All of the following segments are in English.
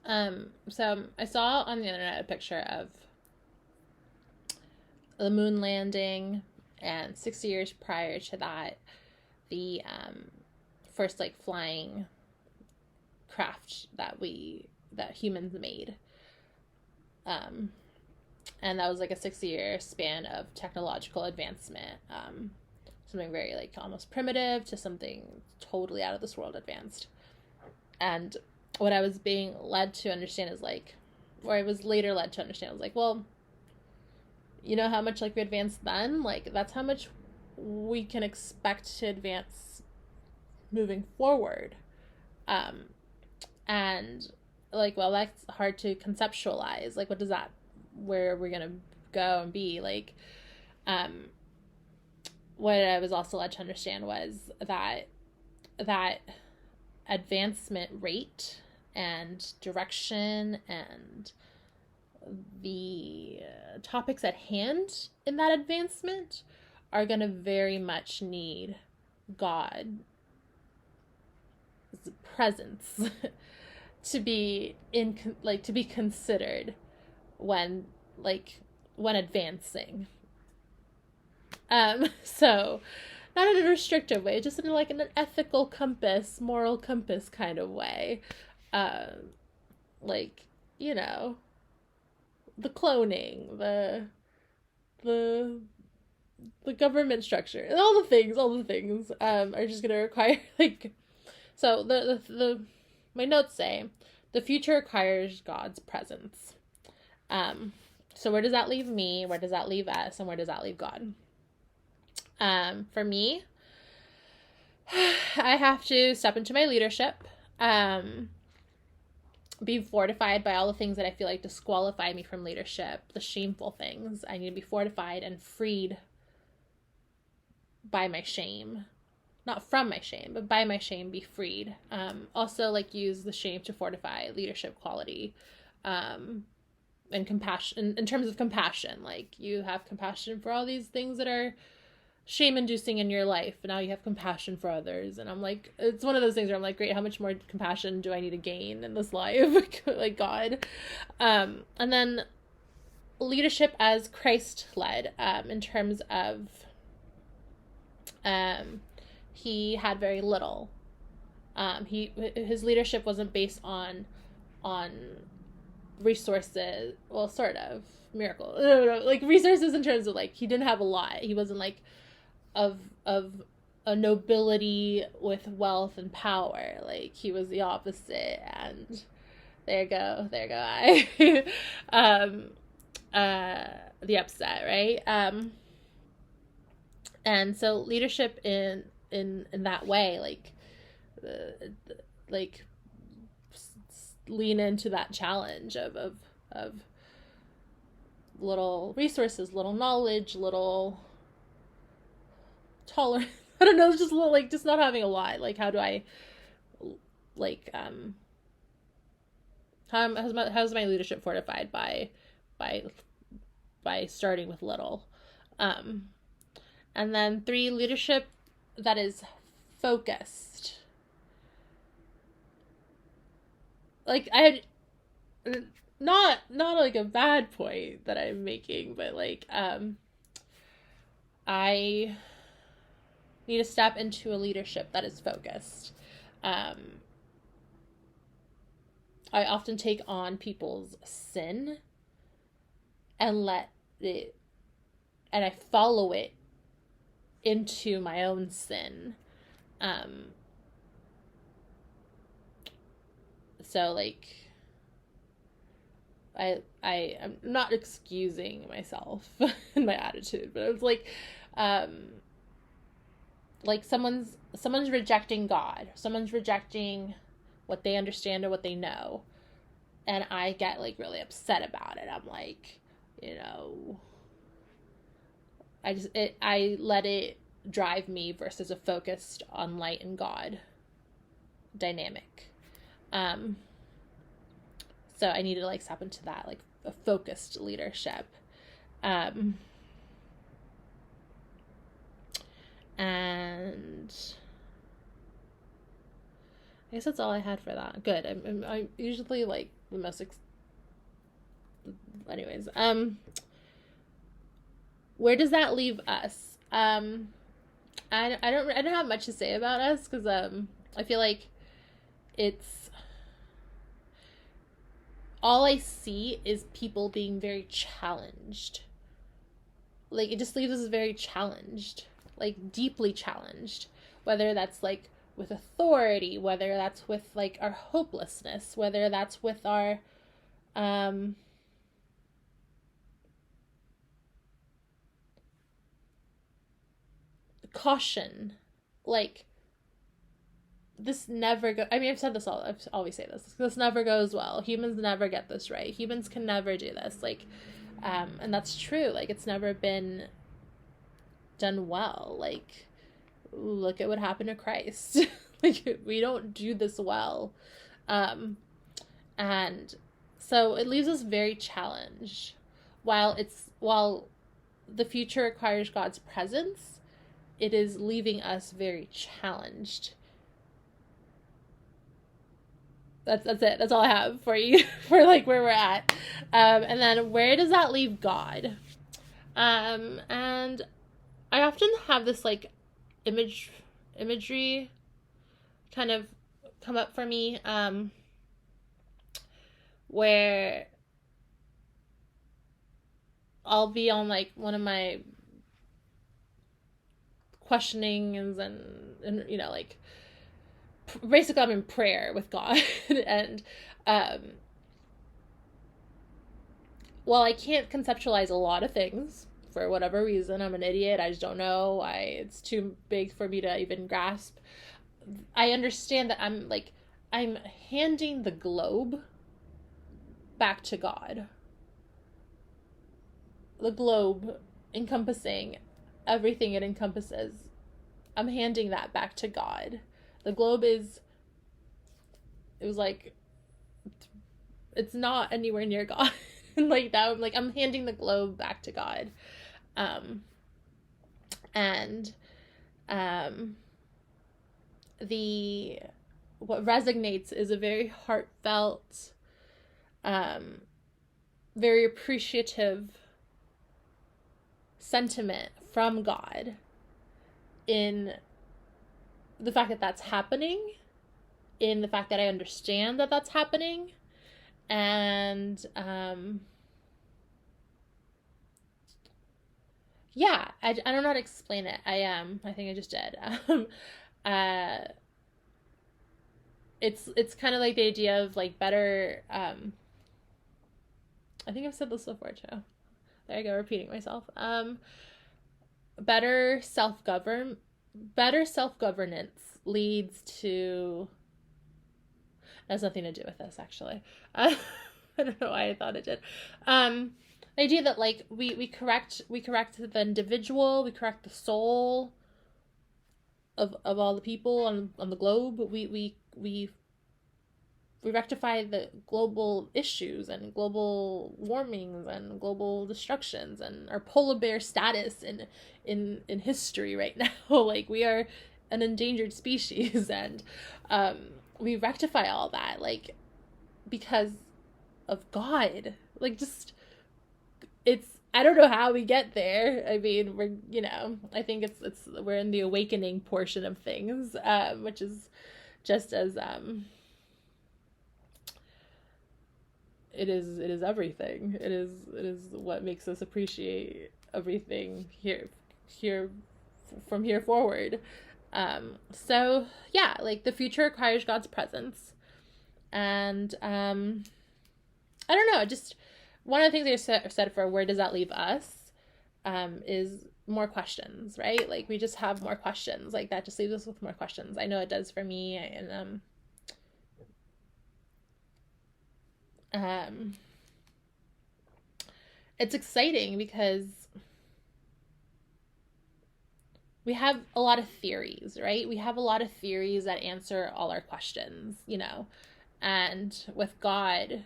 So I saw on the internet a picture of the moon landing, and 60 years prior to that, the first like flying craft that humans made. Um, and that was like a 60-year span of technological advancement. Something very like almost primitive to something totally out of this world advanced. And what I was being led to understand is like, or I was later led to understand, was like, well, you know how much like we advanced then? Like that's how much we can expect to advance moving forward. Um, and like, well, that's hard to conceptualize. Like, what does that, where are we gonna go and be? Like, um, what I was also led to understand was that advancement rate and direction and the topics at hand in that advancement are going to very much need God's presence to be to be considered when when advancing. So not in a restrictive way, just in like an ethical compass, moral compass kind of way. Um, like, you know, the cloning, the the government structure, and all the things are just gonna require like so the my notes say the future requires God's presence. Um so where does that leave me? Where does that leave us? And where does that leave God? For me, I have to step into my leadership. Be fortified by all the things that I feel like disqualify me from leadership, the shameful things. I need to be fortified and freed by my shame. Not from my shame, but by my shame, be freed. Also, like, use the shame to fortify leadership quality. And compassion, in terms of compassion, like, you have compassion for all these things that are shame inducing in your life, and now you have compassion for others. And I'm like, it's one of those things where I'm like, great, how much more compassion do I need to gain in this life? Like, God. And then leadership as Christ led, in terms of he had very little. His leadership wasn't based on resources. Well, sort of miracle. No, like resources in terms of like he didn't have a lot. He wasn't like of a nobility with wealth and power. Like he was the opposite. And there go I. The upset, right? And so leadership in that way, like lean into that challenge of little resources, little knowledge, little tolerance. I don't know, it's just a little, like, just not having a lot. Like, how do I, like, how's my leadership fortified by by starting with little? And then 3, leadership that is focused. Like, I had not like a bad point that I'm making, but like I need to step into a leadership that is focused. I often take on people's sin and I follow it into my own sin. So like I'm not excusing myself in my attitude, but it's like someone's rejecting God, someone's rejecting what they understand or what they know, and I get like really upset about it. I'm like, you know, I let it drive me versus a focused on light and God dynamic. So I need to like step into that, like a focused leadership. And I guess that's all I had for that. Good. I usually like the most anyways, where does that leave us? I don't have much to say about us, because I feel like it's all I see is people being very challenged. Like, it just leaves us very challenged, like deeply challenged, whether that's like with authority, whether that's with like our hopelessness, whether that's with our caution. Like, this never go I mean, I've said this all I've always say this never goes well. Humans never get this right. Humans can never do this. Like, and that's true. Like, it's never been done well. Like, look at what happened to Christ. Like, we don't do this well. And so it leaves us very challenged. While the future requires God's presence, it is leaving us very challenged. That's it. That's all I have for you for like where we're at. And then where does that leave God? And I often have this like imagery kind of come up for me, where I'll be on like one of my questionings, and you know, like, basically I'm in prayer with God. And while I can't conceptualize a lot of things for whatever reason, I'm an idiot, I just don't know, it's too big for me to even grasp, I understand that I'm handing the globe back to God. The globe encompassing everything it encompasses, I'm handing that back to God. The globe it's not anywhere near God. Like that, like, I'm handing the globe back to God. What resonates is a very heartfelt, very appreciative sentiment from God in the fact that that's happening, in the fact that I understand that that's happening, and yeah, I don't know how to explain it. I think I just did. It's kind of like the idea of like better, I think I've said this before too. There I go, repeating myself. Better self-governance leads to, has nothing to do with this, actually. I don't know why I thought it did. The idea that like we correct the individual, we correct the soul of all the people on the globe. We rectify the global issues and global warmings and global destructions and our polar bear status in history right now. Like, we are an endangered species, and we rectify all that, like, because of God. Like, just, I don't know how we get there. I mean, I think we're in the awakening portion of things, which is just as, it is everything. It is what makes us appreciate everything here from here forward. So yeah, like, the future requires God's presence, and I don't know. Just one of the things I said for where does that leave us, is more questions, right? Like, we just have more questions. Like, that just leaves us with more questions. I know it does for me, and it's exciting because we have a lot of theories, right? We have a lot of theories that answer all our questions, and with God,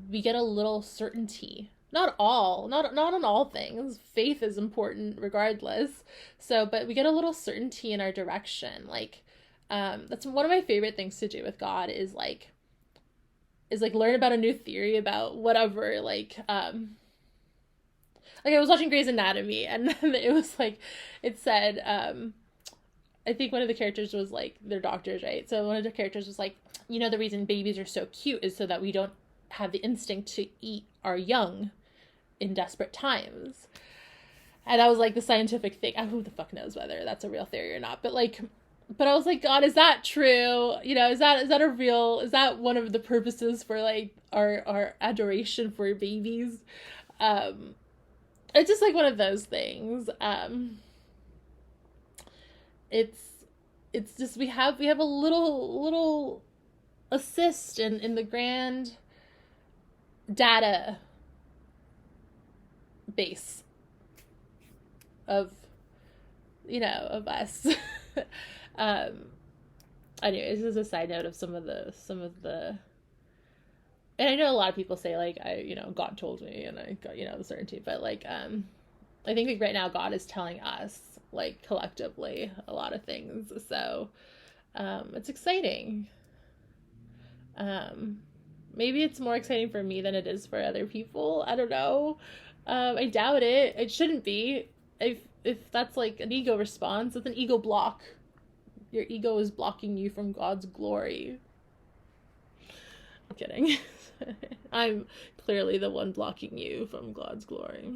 we get a little certainty. Not on all things. Faith is important regardless. So, but we get a little certainty in our direction. Like, That's one of my favorite things to do with God is learn about a new theory about whatever, I was watching Grey's Anatomy, and it was it said, I think one of the characters was they're doctors, right? So one of the characters was the reason babies are so cute is so that we don't have the instinct to eat our young in desperate times. And I was the scientific thing. Who the fuck knows whether that's a real theory or not? But I was God, is that true? Is that one of the purposes for our adoration for babies? It's just one of those things. It's just we have a little assist in the grand data base of us. Anyway, this is a side note of some of the and I know a lot of people say God told me and I got the certainty, but I think right now God is telling us collectively a lot of things, so it's exciting. Maybe it's more exciting for me than it is for other people. I don't know. I doubt it. It shouldn't be. If that's an ego response, it's an ego block. Your ego is blocking you from God's glory. I'm kidding. I'm clearly the one blocking you from God's glory.